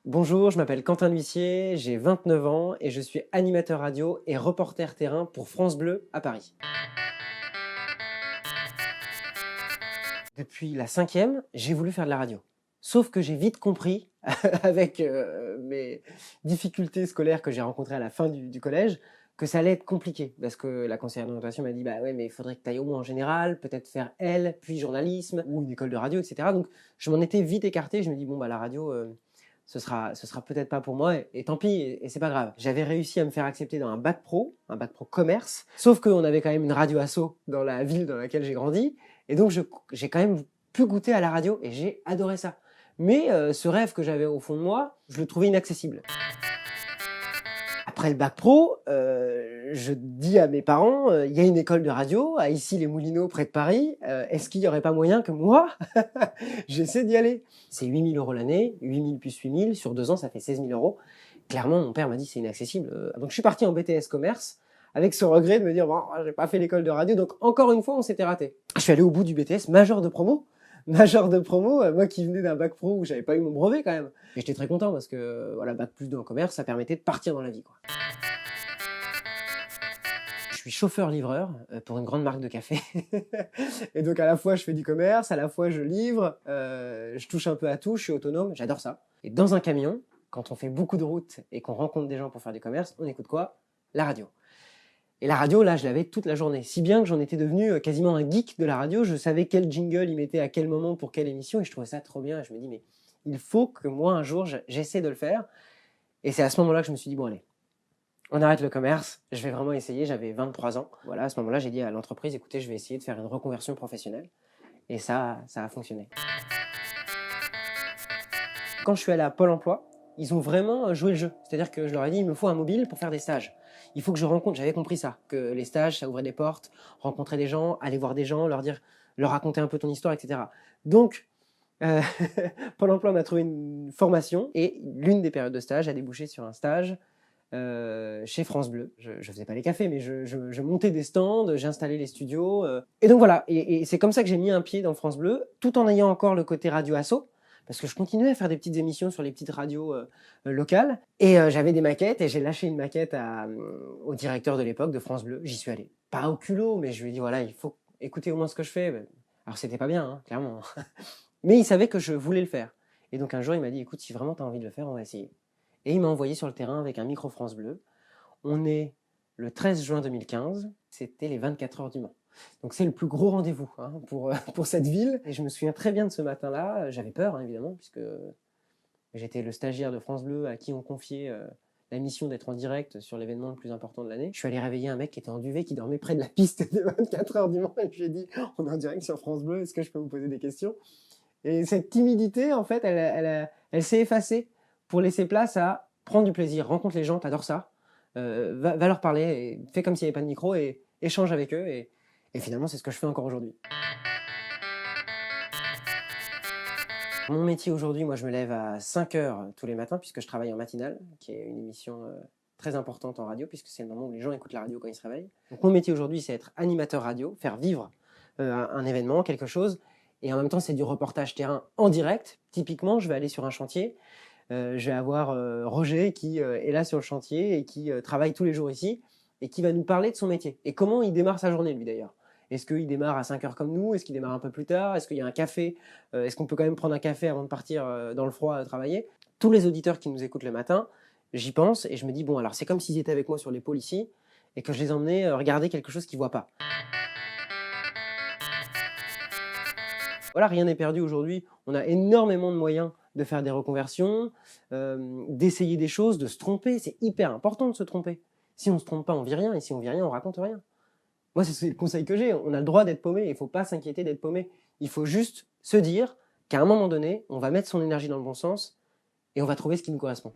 Bonjour, je m'appelle Quentin L'Huissier, j'ai 29 ans et je suis animateur radio et reporter terrain pour France Bleu à Paris. Depuis la 5e, j'ai voulu faire de la radio. Sauf que j'ai vite compris, avec mes difficultés scolaires que j'ai rencontrées à la fin du collège, que ça allait être compliqué. Parce que la conseillère d'orientation m'a dit « Bah ouais, mais il faudrait que tu ailles au moins en général, peut-être faire L, puis journalisme, ou une école de radio, etc. » Donc je m'en étais vite écarté, je me dis « Bon, bah la radio, ce sera peut-être pas pour moi, et tant pis, et c'est pas grave. » J'avais réussi à me faire accepter dans un bac pro commerce, sauf qu'on avait quand même une radio asso dans la ville dans laquelle j'ai grandi, et donc j'ai quand même pu goûter à la radio, et j'ai adoré ça. Mais ce rêve que j'avais au fond de moi, je le trouvais inaccessible. Après le bac pro, je dis à mes parents, il y a une école de radio à Issy-les-Moulineaux, près de Paris, est-ce qu'il n'y aurait pas moyen que moi, j'essaie d'y aller? C'est 8 000 € l'année, 8 000 plus 8 000, sur 2 ans, ça fait 16 000 €. Clairement, mon père m'a dit c'est inaccessible. Donc je suis parti en BTS commerce, avec ce regret de me dire, bon, j'ai pas fait l'école de radio, donc encore une fois, on s'était raté. Je suis allé au bout du BTS, major de promo, moi qui venais d'un bac pro où j'avais pas eu mon brevet quand même. Et j'étais très content parce que voilà, bac plus 2 en commerce, ça permettait de partir dans la vie, quoi. Je suis chauffeur-livreur pour une grande marque de café. Et donc à la fois je fais du commerce, à la fois je livre, je touche un peu à tout, je suis autonome, j'adore ça. Et dans un camion, quand on fait beaucoup de routes et qu'on rencontre des gens pour faire du commerce, on écoute quoi? La radio. Et la radio, là, je l'avais toute la journée. Si bien que j'en étais devenu quasiment un geek de la radio. Je savais quel jingle il mettait à quel moment pour quelle émission, et je trouvais ça trop bien. Et je me dis, mais il faut que moi, un jour, j'essaie de le faire. Et c'est à ce moment-là que je me suis dit, bon, allez, on arrête le commerce, je vais vraiment essayer. J'avais 23 ans. Voilà, à ce moment-là, j'ai dit à l'entreprise, écoutez, je vais essayer de faire une reconversion professionnelle. Et ça a fonctionné. Quand je suis allé à Pôle emploi, ils ont vraiment joué le jeu. C'est-à-dire que je leur ai dit, il me faut un mobile pour faire des stages. Il faut que je rencontre, j'avais compris ça, que les stages, ça ouvrait des portes, rencontrer des gens, aller voir des gens, leur raconter un peu ton histoire, etc. Donc, euh, Pôle emploi m'a trouvé une formation, et l'une des périodes de stage a débouché sur un stage chez France Bleu. Je faisais pas les cafés, mais je montais des stands, j'installais les studios. Et donc voilà, et c'est comme ça que j'ai mis un pied dans France Bleu, tout en ayant encore le côté radio asso, parce que je continuais à faire des petites émissions sur les petites radios locales, et j'avais des maquettes, et j'ai lâché une maquette au directeur de l'époque de France Bleu. J'y suis allé, pas au culot, mais je lui ai dit, voilà, il faut écouter au moins ce que je fais. Alors c'était pas bien, hein, clairement, mais il savait que je voulais le faire. Et donc un jour, il m'a dit, écoute, si vraiment tu as envie de le faire, on va essayer. Et il m'a envoyé sur le terrain avec un micro France Bleu. On est le 13 juin 2015, c'était les 24 heures du Mans. Donc c'est le plus gros rendez-vous pour cette ville. Et je me souviens très bien de ce matin-là. J'avais peur, hein, évidemment, puisque j'étais le stagiaire de France Bleu à qui on confiait la mission d'être en direct sur l'événement le plus important de l'année. Je suis allé réveiller un mec qui était en duvet, qui dormait près de la piste des 24 heures du Mans, et je lui ai dit, on est en direct sur France Bleu, est-ce que je peux vous poser des questions? Et cette timidité, en fait, elle s'est effacée pour laisser place à prendre du plaisir, rencontre les gens, t'adores ça, va leur parler, et fais comme s'il n'y avait pas de micro, et échange avec eux, et finalement c'est ce que je fais encore aujourd'hui. Mon métier aujourd'hui, moi je me lève à 5 heures tous les matins, puisque je travaille en matinale, qui est une émission très importante en radio, puisque c'est le moment où les gens écoutent la radio quand ils se réveillent. Donc mon métier aujourd'hui, c'est être animateur radio, faire vivre un événement, quelque chose, et en même temps c'est du reportage terrain en direct. Typiquement, je vais aller sur un chantier, je vais avoir Roger qui est là sur le chantier et qui travaille tous les jours ici, et qui va nous parler de son métier. Et comment il démarre sa journée, lui, d'ailleurs. Est-ce qu'il démarre à 5 heures comme nous? Est-ce qu'il démarre un peu plus tard? Est-ce qu'il y a un café? Est-ce qu'on peut quand même prendre un café avant de partir dans le froid travailler? Tous les auditeurs qui nous écoutent le matin, j'y pense, et je me dis, bon, alors c'est comme s'ils étaient avec moi sur l'épaule ici, et que je les emmenais regarder quelque chose qu'ils ne voient pas. Voilà, rien n'est perdu aujourd'hui. On a énormément de moyens de faire des reconversions, d'essayer des choses, de se tromper. C'est hyper important de se tromper. Si on ne se trompe pas, on vit rien, et si on vit rien, on raconte rien. Moi, c'est le conseil que j'ai. On a le droit d'être paumé, il ne faut pas s'inquiéter d'être paumé. Il faut juste se dire qu'à un moment donné, on va mettre son énergie dans le bon sens, et on va trouver ce qui nous correspond.